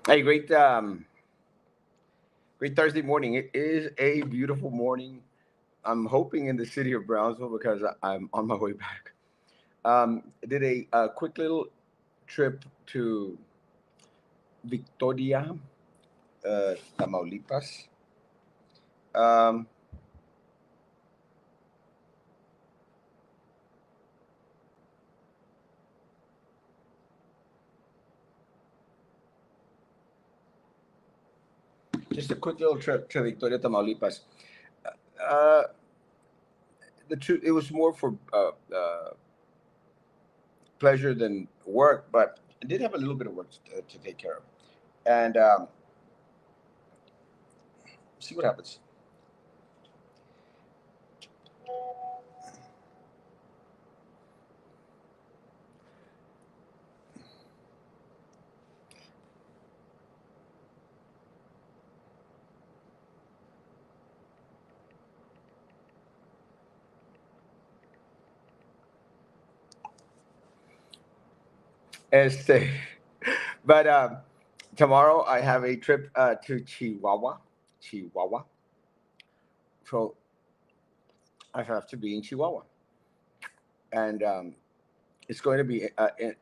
Hey, great Thursday morning. It is a beautiful morning. I'm hoping in the city of Brownsville because I'm on my way back. Did a quick little trip to Victoria, Tamaulipas. Um, just a quick little trip to Victoria, Tamaulipas. Uh, the truth, it was more for pleasure than work, but I did have a little bit of work to take care of, and see what happens. Este, but tomorrow I have a trip to Chihuahua. So I have to be in Chihuahua, and it's going to be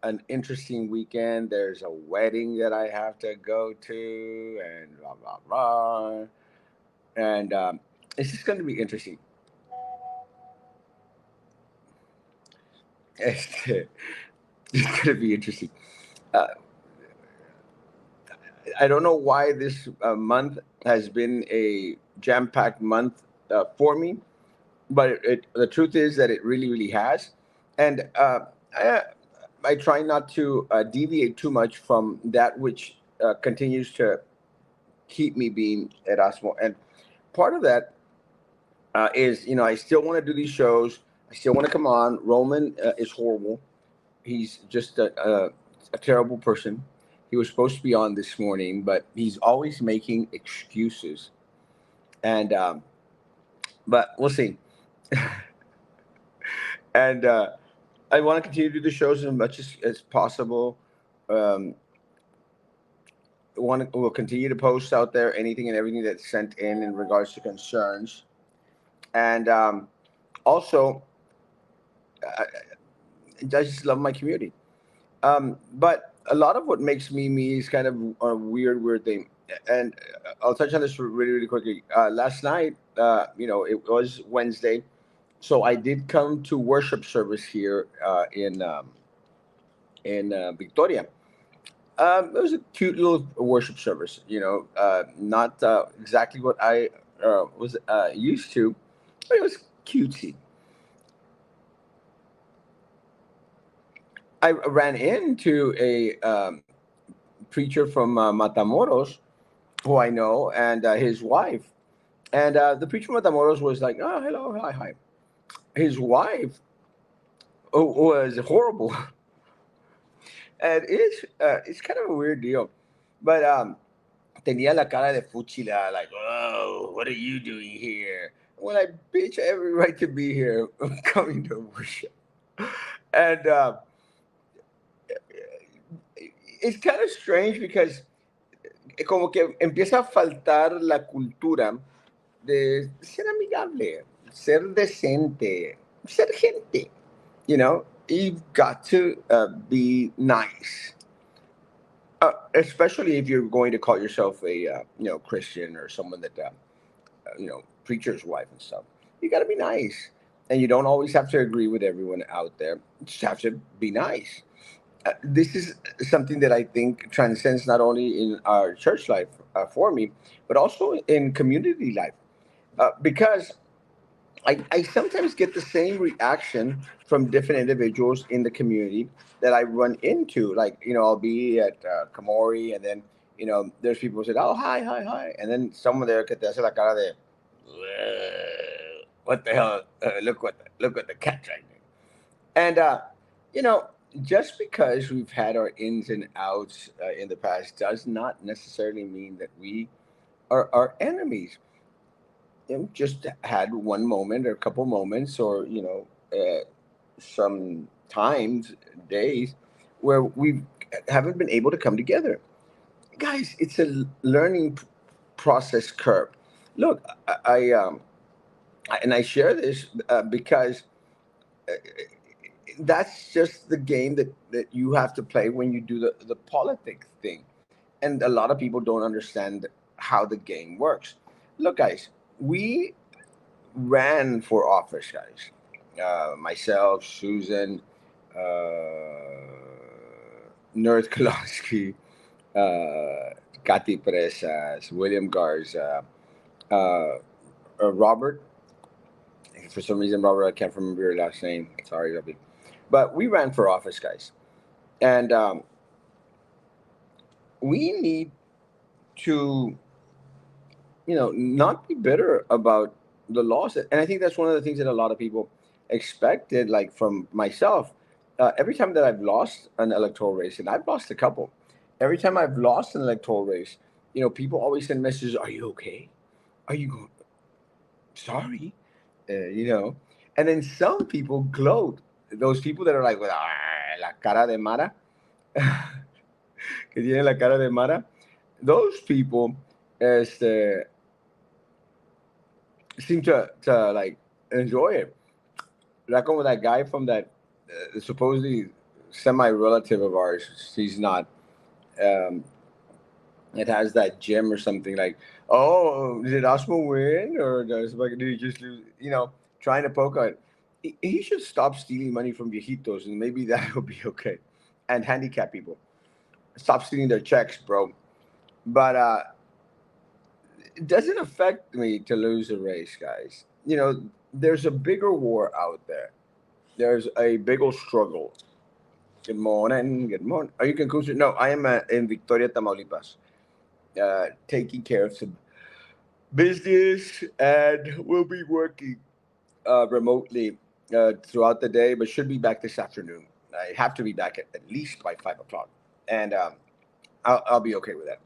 an interesting weekend. There's a wedding that I have to go to, and blah blah blah, and it's just going to be interesting. Este, it's going to be interesting. Uh, I don't know why this month has been a jam-packed month for me, but the truth is that it really has, and I, I try not to deviate too much from that which continues to keep me being Erasmo. And part of that is, I still want to do these shows. I still want to come on. Roman is horrible. He's just a terrible person. He was supposed to be on this morning, but he's always making excuses. And but we'll see. And I want to continue to do the shows as much as possible. Um, we'll continue to post out there anything and everything that's sent in regards to concerns, and also I, I just love my community. But a lot of what makes me me is kind of a weird thing, and I'll touch on this really quickly. Last night, it was Wednesday, so I did come to worship service here in Victoria. It was a cute little worship service, not exactly what I was used to, but it was cutesy. I ran into a preacher from Matamoros who I know and his wife. And the preacher from Matamoros was like, oh, hello, hi, hi. His wife was horrible. And it's kind of a weird deal. But tenía la cara de fuchila, like, oh, what are you doing here? Well, I bitch, I have every right to be here. I'm coming to worship. And it's kind of strange because como que empieza a faltar la cultura de ser amigable, ser decente, ser gente. You've got to be nice, especially if you're going to call yourself a Christian or someone that preacher's wife and stuff. You got to be nice, and you don't always have to agree with everyone out there. You just have to be nice. This is something that I think transcends not only in our church life for me, but also in community life. Because I sometimes get the same reaction from different individuals in the community that I run into. Like, I'll be at Kamori, and then, there's people who say, oh, hi, hi, hi. And then someone there que te hace la cara de, what the hell? Look what the cat tried to do. And, you know, just because we've had our ins and outs in the past does not necessarily mean that we are our enemies. Just had one moment or a couple moments or some times, days where we haven't been able to come together. guys, it's a learning process curve. Look, and I share this because uh, that's just the game that you have to play when you do the politics thing. And a lot of people don't understand how the game works. Look, guys, we ran for office, guys. Myself, Susan, Nerd Kolosky, Kati Presas, William Garza, uh, Robert. For some reason, Robert, I can't remember your last name. Sorry, Robbie. But we ran for office, guys. And we need to, not be bitter about the loss. And I think that's one of the things that a lot of people expected, like from myself. Every time that I've lost an electoral race, and I've lost a couple, every time I've lost an electoral race, people always send messages, "Are you okay? Are you sorry?" You know. And then some people gloat. Those people that are like, la cara de Mara, que tienen la cara de Mara, those people, este, seem to like enjoy it. Like como that guy from that supposedly semi relative of ours. He's not. Um, it has that gym or something like. Oh, did Erasmo win or did he just lose? Trying to poke at. He should stop stealing money from viejitos and maybe that will be okay. And handicapped people, stop stealing their checks, bro. But it doesn't affect me to lose a race, guys. There's a bigger war out there. There's a bigger struggle. Good morning. Good morning. Are you conclusive? No, I am in Victoria, Tamaulipas, taking care of some business, and we'll be working remotely throughout the day, but should be back this afternoon. I have to be back at least by 5 o'clock, and I'll be okay with that.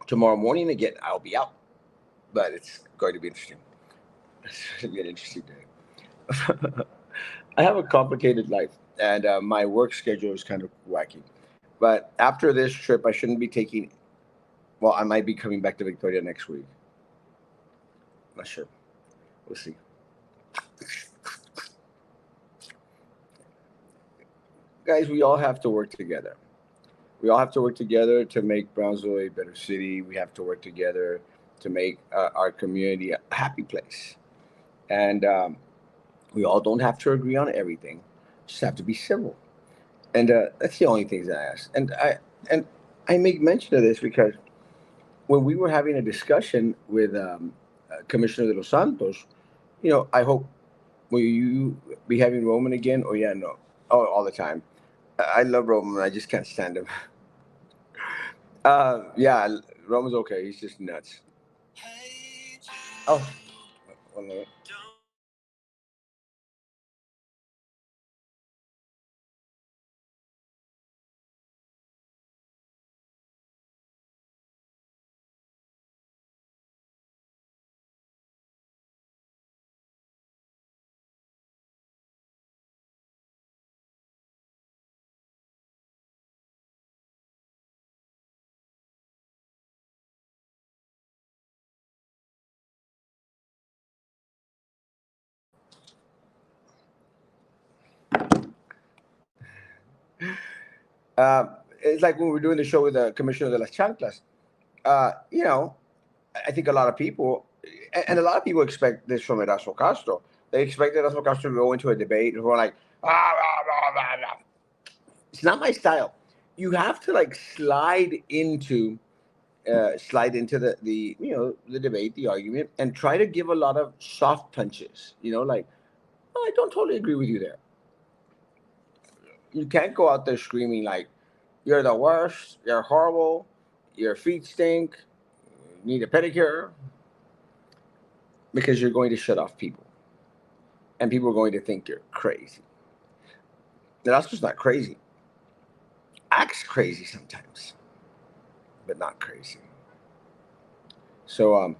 Tomorrow morning again, I'll be out, but it's going to be interesting. It's going to be an interesting day. I have a complicated life, and my work schedule is kind of wacky. But after this trip, I shouldn't be taking. Well, I might be coming back to Victoria next week. Not sure. We'll see. Guys, we all have to work together. We all have to work together to make Brownsville a better city. We have to work together to make our community a happy place. And we all don't have to agree on everything. Just have to be civil. And that's the only things I ask. And I make mention of this because when we were having a discussion with Commissioner de los Santos, I hope will you be having Roman again? Oh yeah, no, oh all the time. I love Roman. I just can't stand him. Yeah, Roman's okay. He's just nuts. Oh, 1 minute. It's like when we were doing the show with the Commissioner de las Chanclas. You know, I think a lot of people, and a lot of people expect this from Erasmo Castro. They expect Erasmo Castro to go into a debate and go like, ah, blah, blah, blah, blah. It's not my style. You have to like slide into the debate, the argument, and try to give a lot of soft punches. Like, oh, I don't totally agree with you there. You can't go out there screaming like, you're the worst, you're horrible, your feet stink, you need a pedicure, because you're going to shut off people, and people are going to think you're crazy. That's just not crazy. Acts crazy sometimes, but not crazy. So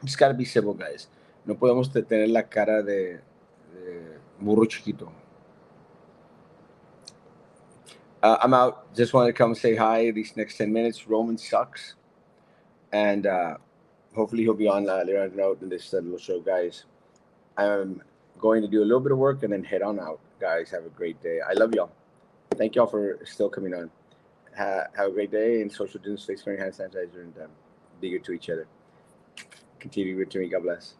just got to be civil, guys. No podemos tener la cara de burro chiquito. I'm out. Just wanted to come say hi these next 10 minutes. Roman sucks, and hopefully he'll be on later on out in this little show, guys. I'm going to do a little bit of work and then head on out, guys. Have a great day. I love y'all. Thank y'all for still coming on. Have a great day and social distance, face wearing hand sanitizer, and be good to each other. Continue good to me. God bless.